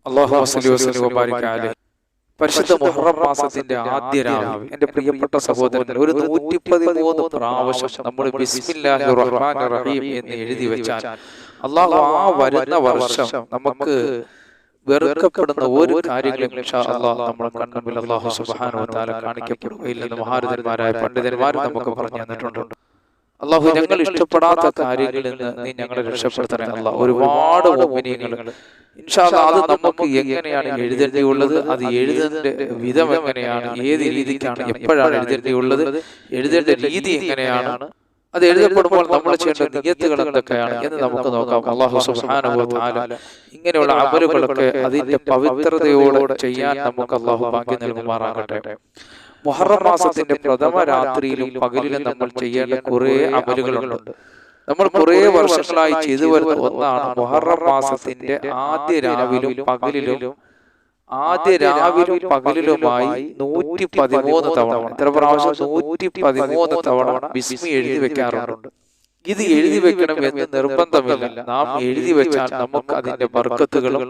അല്ലാഹുമ്മ സ്വല്ലി വസല്ലം വബാരിക അലൈഹി. പരിശുദ്ധ മുഹറം മാസത്തിന്റെ ആദ്യ രാവ് എന്റെ പ്രിയപ്പെട്ട സഹോദരൻ ഒരു 113 പ്രാവശ്യം നമ്മൾ ബിസ്മില്ലാഹിർ റഹ്മാനിർ റഹീം എന്ന് എഴുതി വെച്ചാൽ അല്ലാഹു ആ വരുന്ന വർഷം നമുക്ക് വെറുക്കപ്പെടുന്ന ഒരു കാര്യങ്ങളും ഇൻഷാ അല്ലാഹ് നമ്മുടെ കൺമുമ്പിൽ അല്ലാഹു സുബ്ഹാനഹു വ തആല കാണിക്കപ്പെടുകയില്ലെന്ന് മഹാരഥന്മാരായ പണ്ഡിതന്മാർ നമുക്ക് പറഞ്ഞു തന്നിട്ടുണ്ട്. അല്ലാഹു ഞങ്ങൾ ഇഷ്ടപ്പെടാത്ത കാര്യങ്ങളിൽ നിന്ന് നീ ഞങ്ങളെ രക്ഷപ്പെടുത്തണേ അല്ലാഹ്. ഒരുപാട് മുഅ്മിനീങ്ങൾ ഇൻഷാ അല്ലാഹ് അത് നമുക്ക് എങ്ങനെയാണ് എഴുതേണ്ടിയുള്ളത്, അത് എഴുതേണ്ട വിധം എങ്ങനെയാണ്, ഏത് രീതിക്കാണ്, എപ്പോഴാണ് എഴുതേണ്ടിയുള്ളത്, എഴുതേണ്ട രീതി എങ്ങനെയാണ്, അത് എഴുതപ്പെടുമ്പോൾ നമ്മൾ ചെയ്യേണ്ട നിയ്യത്തുകൾ എന്തൊക്കെയാണ് എന്ന് നമുക്ക് നോക്കാം. അല്ലാഹു സുബ്ഹാനഹു വ തആല ഇങ്ങനെയുള്ള അമലുകളൊക്കെ അതിന്റെ പവിത്രതയോടെ ചെയ്യാൻ നമുക്ക് അല്ലാഹു ഭാഗ്യം നൽകുമാറാകട്ടെ. മുഹറം മാസത്തിന്റെ പ്രഥമ രാത്രിയിലും പകലിലും നമ്മൾ ചെയ്യേണ്ട കുറെ അമലുകളുണ്ട്. നമ്മൾ കുറെ വർഷങ്ങളായി ചെയ്തു വരുന്ന ഒന്നാണ് മുഹറം മാസത്തിന്റെ ആദ്യ രാവിലും പകലിലുമായി 113 തവണ, എത്ര പ്രാവശ്യം? 113 തവണ ബിസ്മി എഴുതി വെക്കാറുണ്ട്. ഇത് എഴുതി വെക്കണം എന്ന് നിർബന്ധമില്ല. നാം എഴുതി വെച്ചാൽ നമുക്ക് അതിന്റെ ബർക്കത്തുകളും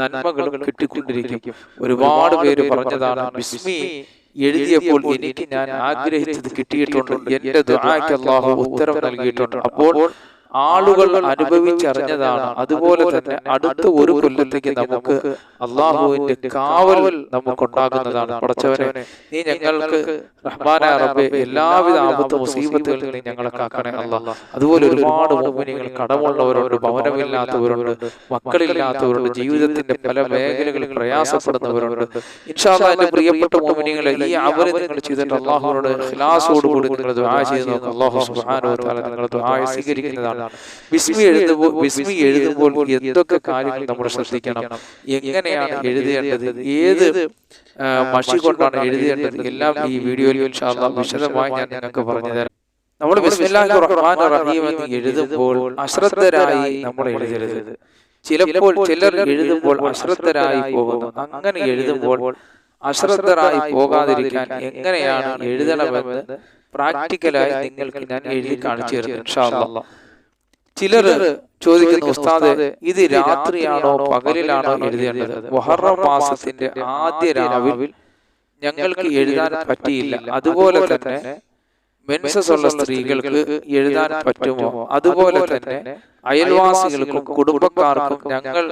നന്മകളും കിട്ടിക്കൊണ്ടിരിക്കും. ഒരുപാട് പേര് പറഞ്ഞതാണ്, ബിസ്മി എഴുതിയപ്പോൾ എനിക്ക് ഞാൻ ആഗ്രഹിച്ചത് കിട്ടിയിട്ടുണ്ട്, എന്റെ ദുആക്ക് അല്ലാഹു ഉത്തരം നൽകിയിട്ടുണ്ട്. അപ്പോൾ ആളുകൾ അനുഭവിച്ചറിഞ്ഞതാണ്. അതുപോലെ തന്നെ അടുത്ത ഒരു കൊല്ലത്തേക്ക് നമുക്ക് അള്ളാഹുവിന്റെ കാവൽ നമുക്കുണ്ടാകുന്നതാണ്. പടച്ചവനെ, നീ ഞങ്ങൾക്ക് റഹ്മാനായ റബ്ബേ എല്ലാവിധ ആപത്ത് മുസീബത്തുകളിൽ നീ ഞങ്ങളെ കാക്കണേ അല്ലാഹ്. അതുപോലെ ഒരുപാട് മുഅ്മിനീങ്ങൾ കടമുള്ളവരുണ്ട്, ഭവനമില്ലാത്തവരുണ്ട്, മക്കളില്ലാത്തവരുണ്ട്, ജീവിതത്തിന്റെ പല മേഖലകളിൽ പ്രയാസപ്പെടുന്നവരുണ്ട്. ഇൻഷാ അല്ലാഹ് എന്റെ പ്രിയപ്പെട്ട മുഅ്മിനീങ്ങളെ, ഈ അമൽ നിങ്ങൾ ചെയ്തിട്ട് അള്ളാഹുവിനോട് ഇഖ്ലാസോടുകൂടി നിങ്ങൾ ദുആ ചെയ്ത് നോക്കുക. അല്ലാഹു സുബ്ഹാനഹു വ തആല നിങ്ങളുടെ ദുആ സ്വീകരിക്കുന്നതാണ്. ബിസ്മി എഴുതുമ്പോൾ എന്തൊക്കെ കാര്യങ്ങൾ നമ്മൾ ശ്രദ്ധിക്കണം, എങ്ങനെയാണ് എഴുതേണ്ടത്, ഏത് മഷി കൊണ്ടാണ് എഴുതേണ്ടത്, എല്ലാം ഈ വീഡിയോയിൽ ഇൻഷാ അല്ലാഹ് വിശദമായി ഞാൻ നിങ്ങൾക്ക് പറഞ്ഞു തരാം. നമ്മൾ ബിസ്മില്ലാഹിർ റഹ്മാനിർ റഹീം എന്ന് എഴുതുമ്പോൾ അശ്രദ്ധരായി നമ്മൾ എഴുതരുത്. ചിലപ്പോൾ ചിലർ എഴുതുമ്പോൾ അശ്രദ്ധരായി പോകുന്നു. അങ്ങനെ എഴുതുമ്പോൾ അശ്രദ്ധരായി പോകാതിരിക്കാൻ എങ്ങനെയാണ് എഴുതണമെന്ന് പ്രാക്ടിക്കലായി നിങ്ങൾക്ക് ഞാൻ എഴുതി കാണിച്ചു തരുന്നു ഇൻഷാ അല്ലാഹ്. ചിലർ ചോദിക്കുന്നു, ഉസ്താദ് ഇത് രാത്രിയാണോ പകലിലാണോ എഴുതേണ്ടത്? മുഹറം മാസത്തിന്റെ ആദ്യ രാവിൽ ഞങ്ങൾക്ക് എഴുതാൻ പറ്റിയില്ല, അതുപോലെ തന്നെ മെൻസസ് ഉള്ള സ്ത്രീകൾക്ക് എഴുതാൻ പറ്റുമോ? അതുപോലെ തന്നെ അയൽവാസികൾക്കും കുടുംബക്കാർക്കും ഞങ്ങൾ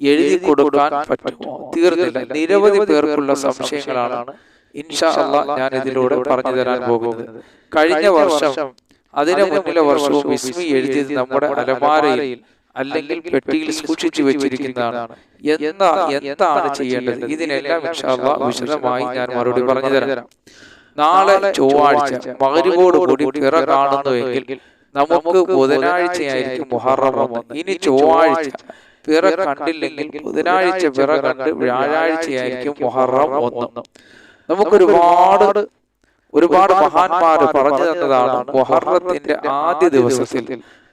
എഴുതി കൊടുക്കാൻ പറ്റുമോ? തീർന്നില്ല. നിരവധി പേർക്കുള്ള സംശയങ്ങളാണ് ഇൻഷാ അല്ലാഹ് ഞാൻ ഇതിലൂടെ പറഞ്ഞു തരാൻ പോകുന്നത്. കഴിഞ്ഞ വർഷം, അതിന് മുന്നിലെ വർഷവും ബിസ്മി എഴുതിയത് നമ്മുടെ അലമാരയിൽ അല്ലെങ്കിൽ പെട്ടിയിൽ സൂക്ഷിച്ചു വെച്ചിരിക്കുന്നതാണ്. എന്താണ് ചെയ്യേണ്ടത്? ഇതിനെല്ലാം ഇൻഷാ അല്ലാഹ് വിശദമായി ഞാൻ മറുപടി പറഞ്ഞു തരാം. നാളെ ചൊവ്വാഴ്ച മഗ്‌രിബോട് കൂടി പിറ കാണുന്നുവെങ്കിൽ നമുക്ക് ബുധനാഴ്ചയായിരിക്കും മുഹറം 1. ഇനി ചൊവ്വാഴ്ച പിറ കണ്ടില്ലെങ്കിൽ ബുധനാഴ്ച പിറ കണ്ട് വ്യാഴാഴ്ചയായിരിക്കും മുഹറം 1. ഒരുപാട് മഹാന്മാര് പറഞ്ഞു തന്നതാണ് മുഹറത്തിന്റെ ആദ്യ ദിവസത്തിൽ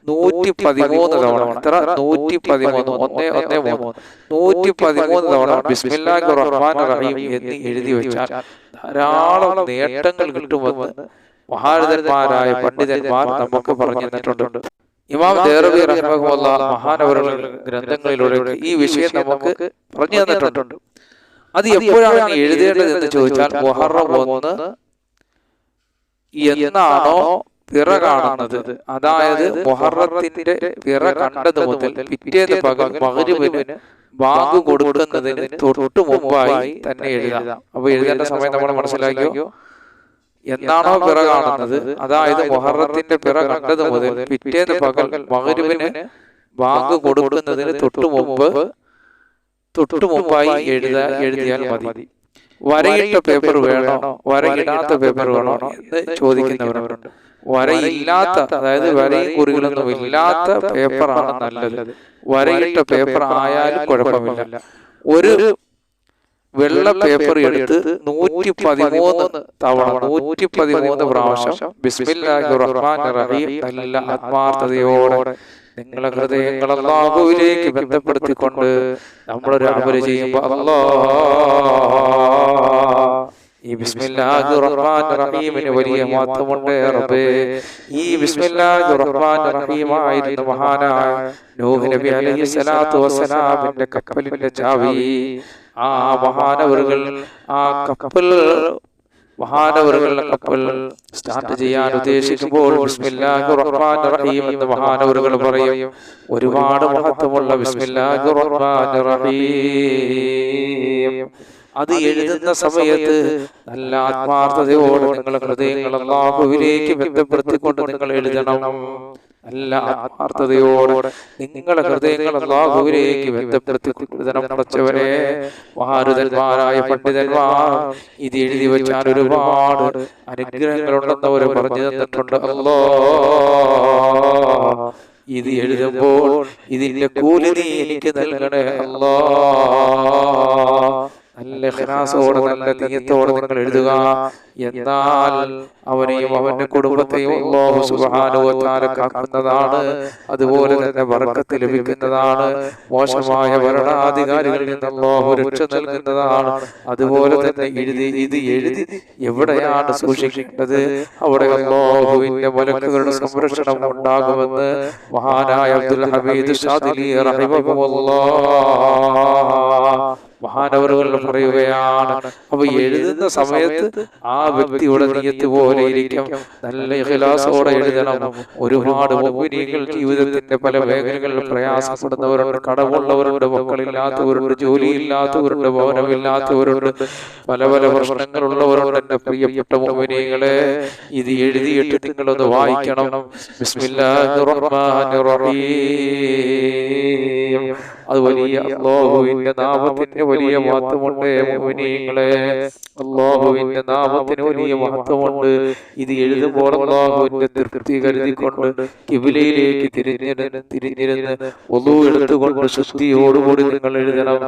113 തവണ, എത്ര? 113 തവണ ബിസ്മില്ലാഹിർ റഹ്മാനിർ റഹീം എന്ന് എഴുതി വെച്ചാൽ ധാരാളം നേട്ടങ്ങൾ കിട്ടുമെന്ന് മഹാരഥന്മാരായ പണ്ഡിതന്മാർ നമുക്ക് പറഞ്ഞു തന്നിട്ടുണ്ട്. ഇമാം ദേറബി റഹിമഹുല്ലാഹ് മഹാനവറുകളുടെ ഗ്രന്ഥങ്ങളിലൂടെ ഈ വിഷയം നമുക്ക് പറഞ്ഞു തന്നിട്ടുണ്ട്. അത് എപ്പോഴാണ് എഴുതേണ്ടത് എന്ന് ചോദിച്ചാൽ, മുഹറം 1 എന്നാണോ പിറ കാണുന്നത്, അതായത് മുഹറത്തിന്റെ പിറ കണ്ടത് മുതൽ പിറ്റേന്ന് പകൽ മഗ്‌രിബിന് ബാങ്ക് കൊടുക്കുന്നതിന് തൊട്ടു മുമ്പായി തന്നെ എഴുതാം. അപ്പൊ എഴുതേണ്ട സമയം നമ്മൾ മനസ്സിലാക്കിയോ? എന്നാണോ പിറ കാണുന്നത്, അതായത് മുഹറത്തിന്റെ പിറ കണ്ടത് മുതൽ പിറ്റേന്ന് പകൽ മഗ്‌രിബിന് ബാങ്ക് കൊടുക്കുന്നതിന് തൊട്ടു മുമ്പായി എഴുതിയാൽ മതി. വരയിട്ട പേപ്പർ വേണോ, വരയിടാത്ത പേപ്പർ വേണോ എന്ന് ചോദിക്കുന്നവരുണ്ട്. വരയില്ലാത്ത, അതായത് വരയും കുറികളൊന്നും ഇല്ലാത്ത പേപ്പറാണ് നല്ലത്. വരയിട്ട പേപ്പർ ആയാലും കുഴപ്പമില്ല. ഒരു വെള്ള പേപ്പർ എടുത്ത് 113 തവണ 113 പ്രാവശ്യം ബിസ്മില്ലാഹിർ റഹ്മാനിർ റഹീം നല്ല ആത്മാർത്ഥതയോടെ നിങ്ങളെ ഹൃദയങ്ങൾ അല്ലാഹുവിലേക്ക് ബന്ധപ്പെടുത്തിക്കൊണ്ട് നമ്മളൊരു അമൽ ചെയ്യുമ്പോൾ, അല്ലാഹ് ഈ ബിസ്മില്ലാഹിർ റഹ്മാനിർ റഹീമിന് വലിയ മഹത്വമുണ്ട് റബ്ബേ. ഈ ബിസ്മില്ലാഹിർ റഹ്മാനിർ റഹീം ആയിരുന്നു മഹാനായ നൂഹ് നബി അലൈഹി സ്വലാത്തു വസ്സലാമിന്റെ കപ്പലിന്റെ ചാവി. ആ മഹാനവറുകൾ ആ കപ്പൽ മഹാനവറുകളുടെ കപ്പൽ സ്റ്റാർട്ട് ചെയ്യാൻ ഉദ്ദേശിക്കുമ്പോൾ ബിസ്മില്ലാഹിർ റഹ്മാനിർ റഹീം എന്ന് മഹാനവറുകൾ പറയും. ഒരുപാട് മഹത്വമുള്ള ബിസ്മില്ലാഹിർ റഹ്മാനിർ റഹീം. അത് എഴുതുന്ന സമയത്ത് നല്ല ആത്മാർത്ഥതയോടെ നിങ്ങളുടെ ഹൃദയങ്ങൾ അല്ലാഹുവിലേക്ക് ബന്ധപ്പെടുത്തിക്കൊണ്ട് നിങ്ങൾ എഴുതണം. നല്ല ആത്മാർത്ഥതയോടെ നിങ്ങളുടെ ഹൃദയങ്ങൾ അല്ലാഹുവിലേക്ക് ബന്ധപ്പെടുത്തിക്കൊണ്ട് എഴുതണം. പഠിച്ചവരെ, മഹാരുതന്മാരായ പണ്ഡിതന്മാർ ഇത് എഴുതി വെച്ചാൽ ഒരുപാട് അനുഗ്രഹങ്ങളുണ്ടെന്ന് അവർ പറഞ്ഞു തന്നിട്ടുണ്ട്. അല്ലാഹ്, ഇത് എഴുതുമ്പോൾ ഇതിന്റെ കൂലി നീ എനിക്ക് നൽകണേ അല്ലാഹ്. നല്ല ഇഖ്ലാസോടെ നല്ല നിയ്യത്തോടെ നിങ്ങൾ എഴുതുക. എന്നാൽ അവനെയും അവന്റെ കുടുംബത്തെയും അല്ലാഹു സുബ്ഹാനഹു വ തആല കാക്കുന്നതാണ്. അതുപോലെ തന്നെ ബർക്കത്ത് ലഭിക്കുന്നതാണ്. മോശമായ ഭരണാധികാരികളിൽ നിന്ന് അല്ലാഹു രക്ഷ നൽകുന്നതാണ്. അതുപോലെ തന്നെ ഇത് എഴുതി എവിടെയാണ് സൂക്ഷിക്കേണ്ടത് അവിടെ അല്ലാഹുവിന്റെ മലക്കുകളുടെ സംരക്ഷണം ഉണ്ടാകുമെന്ന് മഹാനായ അബ്ദുൽ ഹമീദ് ഷാദിലി റഹിമഹുല്ലാഹ് മഹാനവറുകൾ പറയുകയാണ്. അപ്പൊ എഴുതുന്ന സമയത്ത് ആ വ്യക്തിയുടെ നിയ്യത്ത് പോലെ ഇരിക്കും. നല്ല ഇഖ്ലാസോടെ എഴുതണം. ഒരുപാട് മുഅ്മിനീങ്ങൾ ജീവിതത്തിന്റെ പല മേഖലകളിൽ പ്രയാസപ്പെടുന്നവരുണ്ട്, കടമുള്ളവരുണ്ട്, മക്കളില്ലാത്തവരുണ്ട്, ജോലിയില്ലാത്തവരുണ്ട്, ഭവനമില്ലാത്തവരുണ്ട്, പല പല പ്രശ്നങ്ങളുള്ളവരുണ്ട്. എന്റെ പ്രിയപ്പെട്ട മുഅ്മിനീങ്ങളെ, ഇത് എഴുതിയിട്ട് നിങ്ങളൊന്ന് വായിക്കണം. ബിസ്മില്ലാഹിർ റഹ്മാനിർ റഹീം. അത് വലിയ അല്ലാഹുവിന്റെ നാമത്തിന് വലിയ മഹത്വമുണ്ട് മുഅ്മിനീങ്ങളെ. അല്ലാഹുവിന്റെ നാമത്തിന് വലിയ മഹത്വമുണ്ട്. ഇത് എഴുതുമ്പോൾ അല്ലാഹുവിന്റെ തൃപ്തി കരുതിക്കൊണ്ട് ഖിബ്ലയിലേക്ക് തിരിഞ്ഞിരുന്ന് വുളു എടുത്തുകൊണ്ട് ശുദ്ധിയോടുകൂടി നിങ്ങൾ എഴുതണം.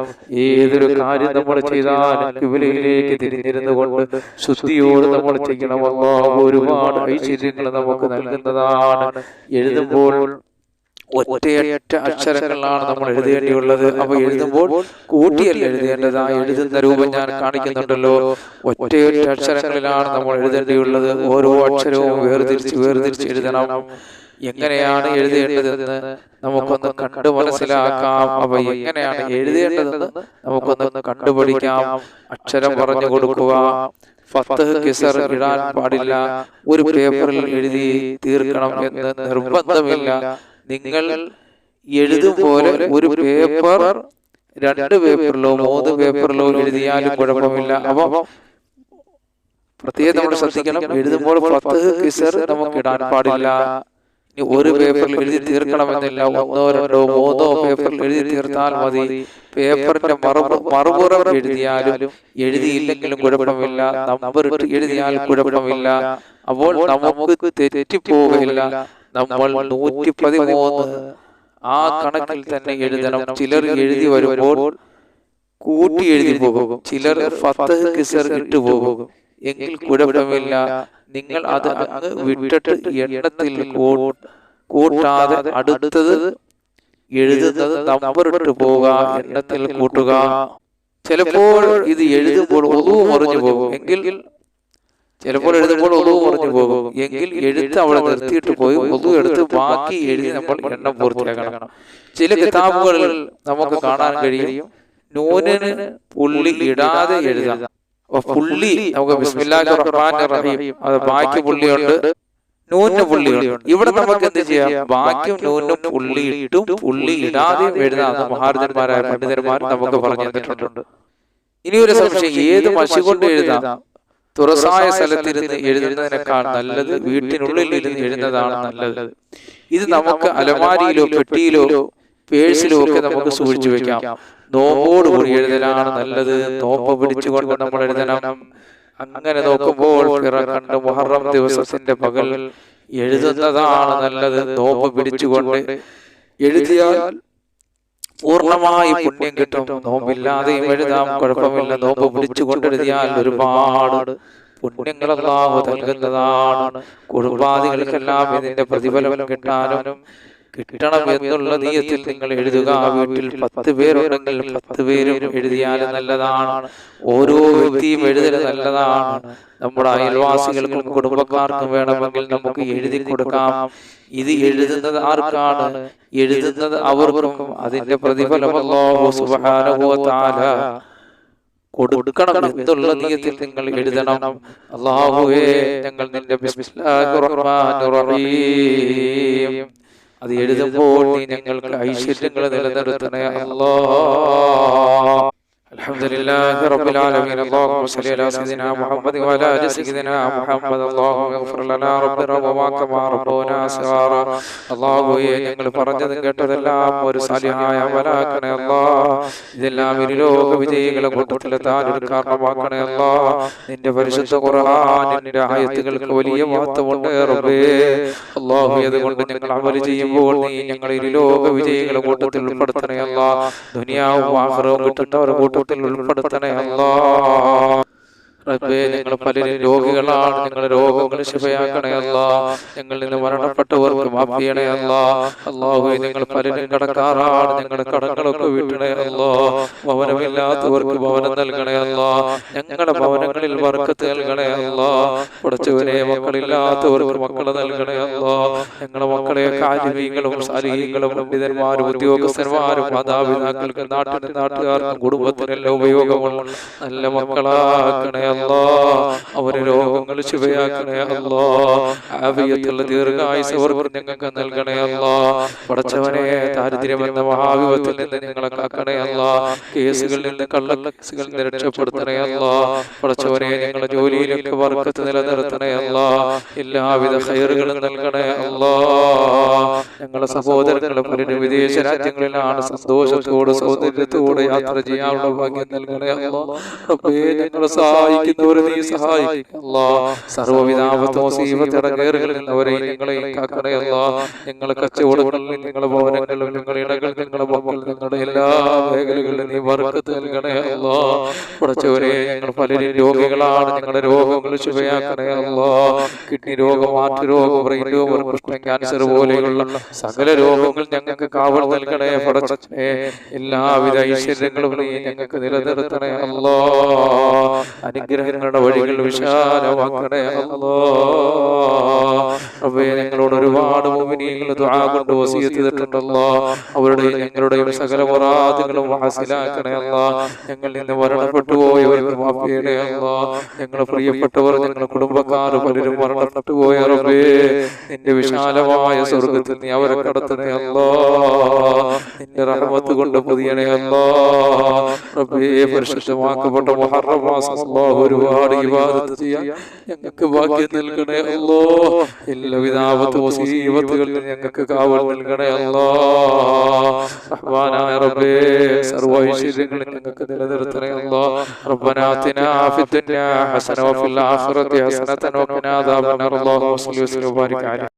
ഏതൊരു കാര്യം നമ്മൾ ചെയ്താലും ഖിബ്ലയിലേക്ക് തിരിഞ്ഞിരുന്നു കൊണ്ട് ശുദ്ധിയോട് നമ്മൾ ചെയ്യണം. അല്ലാഹു ഒരുപാട് ഐശ്വര്യങ്ങൾ നമുക്ക് നൽകുന്നതാണ്. എഴുതുമ്പോൾ ഒറ്റയൊറ്റ അക്ഷരങ്ങളാണ് നമ്മൾ എഴുതേണ്ടിയുള്ളത്. അപ്പൊ എഴുതുമ്പോൾ കൂട്ടിയല്ല എഴുതേണ്ടത്. ആ എഴുതുന്ന രൂപം ഞാൻ കാണിക്കുന്നുണ്ടല്ലോ. ഒറ്റയൊറ്റ അക്ഷരങ്ങളിലാണ് നമ്മൾ എഴുതേണ്ടിയുള്ളത്. ഓരോ അക്ഷരവും വേർതിരിച്ച് എഴുതണം. എങ്ങനെയാണ് എഴുതേണ്ടതെന്ന് നമുക്കൊന്ന് കണ്ടു മനസ്സിലാക്കാം. അപ്പൊ എങ്ങനെയാണ് എഴുതേണ്ടതെന്ന് നമുക്കൊന്ന് കണ്ടുപിടിക്കാം. അക്ഷരം പറഞ്ഞു കൊടുക്കുക. ഫത്ഹ് കിസർ ഇടാൻ പാടില്ല. ഒരു പേപ്പറിൽ എഴുതി തീർക്കണം എന്ന് നിർബന്ധമില്ല. നിങ്ങൾ എഴുതും പോലെ ഒരു പേപ്പർ 2 പേപ്പറിലോ 3 പേപ്പറിലോ എഴുതിയാലും കുഴപ്പമില്ല. അപ്പൊ പ്രത്യേകം നമ്മൾ ശ്രദ്ധിക്കണം. എഴുതുമ്പോൾ ഫത്ഹ് കിസർ നമുക്ക് ഇടാൻ പാടില്ല. ഇനി ഒരു പേപ്പറിൽ എഴുതി തീർക്കണമെന്നില്ല. 1 2 3 പേപ്പറിൽ എഴുതി തീർത്താൽ മതി. പേപ്പറിന്റെ മറുപുറം എഴുതിയാലും എഴുതിയില്ലെങ്കിലും കുഴപ്പമില്ല. നമ്പർ ഇട്ട് എഴുതിയാൽ കുഴപ്പമില്ല. അപ്പോൾ നമുക്ക് തെറ്റിപ്പോവുകയില്ല. നമ്മൾ 113 ആ കണക്കിൽ തന്നെ എഴുതണം. ചിലർ എഴുതി വരുമ്പോൾ കൂട്ടി എഴുതി പോകും, ചിലർ ഫത്ഹ് കിസർ ഇട്ടു പോകും. എങ്കിൽ കുഴപ്പമില്ല. നിങ്ങൾ അത് അങ്ങ് വിട്ടിട്ട് എണ്ണത്തിൽ കൂട്ടാതെ അടുത്തത് എഴുതുന്നത് നമ്പർ ഇട്ട് പോവുക, എണ്ണത്തിൽ കൂട്ടുക. ചിലപ്പോൾ ഇത് എഴുതുമ്പോൾ ഒതു മറിഞ്ഞു പോകും. ചിലപ്പോൾ എഴുതുമ്പോൾ ഒതു മറിഞ്ഞു പോകും. എങ്കിൽ എഴുത്ത് അവിടെ നിർത്തിയിട്ട് പോയി ഒതു എടുത്ത് ബാക്കി എഴുതി നമ്മൾ എണ്ണം പൂർത്തിയാക്കണം. ചില കിതാബുകളിൽ നമുക്ക് കാണാൻ കഴിയും നൂനിന് പുള്ളി ഇടാതെ എഴുതാം. അപ്പൊ പുള്ളി നമുക്ക് ബിസ്മില്ലാഹിർ റഹ്മാനിർ റഹീം, അത് ബാക്കി പുള്ളിയുണ്ട്, നൂനിന് പുള്ളിയുണ്ട്. ഇവിടെ നമുക്ക് എന്ത് ചെയ്യാം? ബാക്കിയും നൂനും പുള്ളി ഇട്ടും പുള്ളി ഇടാതെയും എഴുതാമെന്ന് മഹാരഥന്മാരായ പണ്ഡിതന്മാർ നമുക്ക് പറഞ്ഞു തന്നിട്ടുണ്ട്. ഇനി ഒരു സംശയം, ഏത് മഷി കൊണ്ട് എഴുതാം? തുറസായ സ്ഥലത്തിരുന്ന് എഴുതുന്നതിനേക്കാൾ നല്ലത് വീട്ടിനുള്ളിൽ ഇരുന്ന് എഴുതുന്നതാണ് നല്ലത്. ഇത് നമുക്ക് അലമാരിയിലോ പെട്ടിയിലോ പേഴ്സിലോ ഒക്കെ നമുക്ക് സൂക്ഷിച്ചു വെക്കാം. നോമ്പോടുകൂടി എഴുതലാണ് നല്ലത്. നോമ്പ് പിടിച്ചുകൊണ്ട് നമ്മൾ എഴുതണം. അങ്ങനെ നോക്കുമ്പോൾ പിറകണ്ട് മുഹറം ദിവസത്തിന്റെ പകൽ എഴുതുന്നതാണ് നല്ലത്. നോമ്പ് പിടിച്ചുകൊണ്ട് എഴുതിയാൽ പൂർണ്ണമായി പുണ്യം കിട്ടും. നോമ്പില്ലാതെയും എഴുതാം, കുഴപ്പമില്ല. നോമ്പ് പിടിച്ചുകൊണ്ട് എഴുതിയാൽ ഒരുപാട് പുണ്യങ്ങൾ അല്ലാഹു നൽകുന്നതാണ്. കുടുംബാദികൾക്കെല്ലാം ഇതിന്റെ പ്രതിഫലം കിട്ടാനും കിട്ടണം എന്നുള്ള നിയത്തിൽ നിങ്ങൾ എഴുതുക. വീട്ടിൽ 10 പേരുണ്ടെങ്കിൽ 10 പേരും എഴുതിയാൽ നല്ലതാണ്. ഓരോ വ്യക്തിയും എഴുതൽ നല്ലതാണ്. നമ്മുടെ അയൽവാസികൾക്കും കുടുംബക്കാർക്കും വേണമെങ്കിൽ നമുക്ക് എഴുതി കൊടുക്കാം. ഇത് എഴുതുന്നത് ആർക്കാണ്? എഴുതുന്നത് അവർക്കും അതിന്റെ പ്രതിഫലം അല്ലാഹു സുബ്ഹാനഹു വ തആല കൊടുക്കണം എന്നുള്ള നിയത്തിൽ നിങ്ങൾ എഴുതണം. അല്ലാഹുവേ, ഞങ്ങൾ നിന്റെ ബിസ്മില്ലാഹിർ റഹ്മാനിർ റഹീം അത് എഴുതുമ്പോൾ നീ ഞങ്ങൾക്ക് ഐശ്വര്യങ്ങൾ നിലനിർത്തണേ അല്ലാഹ്. അൽഹംദുലില്ലാഹി റബ്ബിൽ ആലമീൻ. അല്ലാഹുമ്മ സ്വല്ലി അലാ സയ്യിദിനാ മുഹമ്മദ് വഅലാ ആലി സയ്യിദിനാ മുഹമ്മദ്. അല്ലാഹുമ്മ ഇഗ്ഫിർ ലനാ റബ്ബനാ കമാ റബ്ബനാ സഗീറ. അല്ലാഹുവേ, ഞങ്ങൾ പറഞ്ഞതും കേട്ടതെല്ലാം ഒരു സാലിഹായ അമലാക്കണേ അല്ലാഹ്. ഇതെല്ലാം ഇരുലോക വിജയികളെ കൂട്ടത്തിലെത്താൻ ഒരു കാരണമാക്കണേ അല്ലാഹ്. നിന്റെ പരിശുദ്ധ ഖുർആനിന്റെ ആയത്തുകൾക്ക് വലിയ മഹത്വമുണ്ട് റബ്ബേ. അല്ലാഹുവേ, അതുകൊണ്ട് ഞങ്ങൾ അമൽ ചെയ്യുമ്പോൾ നീ ഞങ്ങളെ ഇരുലോക വിജയികളെ കൂട്ടത്തിൽ ഉൾപ്പെടുത്തണേ അല്ലാഹ്. ദുനിയാവും ആഖിറവും കിട്ടുന്നവരുടെ കൂട്ടത്തിൽ ഉൾപ്പെടുത്തണേ അല്ലാഹ്. റബ്ബേ, ഞങ്ങൾ പലരും രോഗികളാണ്. ഞങ്ങളുടെ രോഗങ്ങൾ ശിഫയാക്കണേ അല്ലാഹ്. ഞങ്ങളിൽ നിന്ന് മരണപ്പെട്ടവർക്ക് മാഫ് ചെയ്യണേ അല്ലാഹ്. അല്ലാഹുവേ, ഞങ്ങൾ പലരും കടക്കാറാണ്. ഞങ്ങളുടെ കടങ്ങളൊക്കെ വീട്ടണേ അല്ലാഹ്. ഭവനമില്ലാത്തവർക്ക് ഭവനം നൽകണേ അല്ലാഹ്. ഞങ്ങളുടെ ഭവനങ്ങളിൽ ബർക്കത്ത് നൽകണേ അല്ലാഹ്. പടച്ചവനെ, മക്കളില്ലാത്തവർക്ക് മക്കളെ നൽകണേ അല്ലാഹ്. ഞങ്ങളുടെ മക്കളെ ആലിമീങ്ങളും സാലിഹീങ്ങളും പണ്ഡിതന്മാരും ഉദ്യോഗസ്ഥന്മാരും മാതാപിതാക്കൾക്ക് നാട്ടുകാർക്കും കുടുംബത്തിനെല്ലാം ഉപയോഗമുള്ള നല്ല മക്കളാക്കണേ അല്ലാഹ്. അവരെ രോഗങ്ങൾ ശിഫയാക്കണേ അല്ലാഹ്. ആഫിയത്തുള്ള ദീർഘായുസ്സ് അവർക്ക് ഞങ്ങൾക്ക് നൽകണേ അല്ലാഹ്. പടച്ചവനെ, ദാരിദ്ര്യമെന്ന മഹാവിപത്തിൽ നിന്ന് ഞങ്ങളെ കാക്കണേ അല്ലാഹ്. കേസുകളിൽ നിന്ന്, കള്ളക്കേസുകളിൽ നിന്ന് രക്ഷപ്പെടുത്തണേ അല്ലാഹ്. പടച്ചവനെ, ഞങ്ങളുടെ ജോലിയിലൊക്കെ ബർക്കത്ത് നിലനിർത്തണേ അല്ലാഹ്. എല്ലാവിധ ഖൈറുകളും നൽകണേ അല്ലാഹ്. ഞങ്ങളുടെ സഹോദരങ്ങളെ പലരും വിദേശ രാജ്യങ്ങളിലാണ്. സന്തോഷത്തോടെ സൗന്ദര്യത്തോടെ യാത്ര ചെയ്യാനുള്ള ഭാഗ്യം നൽകണേ അല്ലാഹ്. റബ്ബേ, ഞങ്ങളെ സഹായിക്കുന്നവരെ നീ സഹായിക്കുക അല്ലാഹ്. സർവ്വവിധ മുസീബത്ത് ഇടങ്ങേറുകളിൽ നിന്നവരെ ഞങ്ങളെ കാക്കണേ അല്ലാഹ്. ഞങ്ങളുടെ കച്ചവടങ്ങളിൽ, ഞങ്ങളുടെ ഭവനങ്ങളിലും, ഞങ്ങളുടെ ഇടകളിൽ, ഞങ്ങളുടെ മക്കൾ, ഞങ്ങളുടെ എല്ലാ മേഖലകളിലും നീ ബർക്കത്ത് നൽകണേ അല്ലാഹ്. പടച്ചവരെ, ഞങ്ങൾ പലരും രോഗികളാണ്. ഞങ്ങളുടെ രോഗങ്ങൾ ശിഫയാക്കണേ അല്ലാഹ്. കിഡ്നി രോഗം, ഹാർട്ട് രോഗം, ബ്രെയിൻ രോഗം, കുഷ്ഠം, ക്യാൻസർ പോലെയുള്ള സകല രോഗങ്ങൾ ഞങ്ങൾക്ക് കാവൽ നൽകണേ പടച്ചവനെ. എല്ലാവിധ ഐശ്വര്യങ്ങളും നീ ഞങ്ങൾക്ക് നിലനിർത്തണേ അല്ലാഹ്. അനുഗ്രഹങ്ങളുടെ വഴികൾ വിശാലമാക്കണേ അല്ലാഹ്. റബ്ബേ, ഞങ്ങളോട് ഒരുപാട് മുഅ്മിനീങ്ങൾ ദുആ കൊണ്ട് വസിയത്ത് ചെയ്തിട്ടുണ്ടല്ലോ. അവരുടെയും ഞങ്ങളുടെയും സകല മുറാദുകളും ഹാസിലാക്കണേ അല്ലാഹ്. ഞങ്ങളിൽ നിന്ന് മരണപ്പെട്ടു പോയവർക്ക് മാഫ് ചെയ്യണേ അല്ലാഹ്. ഞങ്ങളുടെ പ്രിയപ്പെട്ടവർ, ഞങ്ങളുടെ കുടുംബക്കാർ പലരും മരണപ്പെട്ടു പോയ റബ്ബേ, നിന്റെ വിശാലമായ സ്വർഗ്ഗത്തിൽ നീ അവരെ കടത്തണേ അല്ലാഹ്. നിന്റെ റഹ്മത്ത് കൊണ്ട് പൊതിയണേ അല്ലാഹ്. റബ്ബേ, പരിശുദ്ധമാക്കപ്പെട്ട മുഹറം മാസം അല്ലാഹ് ഒരുപാട് ഇബാദത്ത് ചെയ്യാൻ ഞങ്ങൾക്ക് ഭാഗ്യം നൽകണേ അല്ലാഹ്. എല്ലാവിധ ആപത്ത് മുസീബത്തുകളിൽ ഞങ്ങൾക്ക് കാവൽ നൽകണേ അല്ലാഹ്. റഹ്മാനായ റബ്ബേ, സർവ്വ ഐശ്വര്യങ്ങളും ഞങ്ങൾക്ക് നിലനിർത്തണേ അല്ലാഹ്. റബ്ബനാ ആതിനാ ഫിദ്ദുനിയാ ഹസന വഫിൽ ആഖിറതി ഹസനതൻ വഖിനാ അദാബന്നാർ. അല്ലാഹുമ്മ സ്വല്ലി വസല്ലിം വബാരിക് അലൈഹി.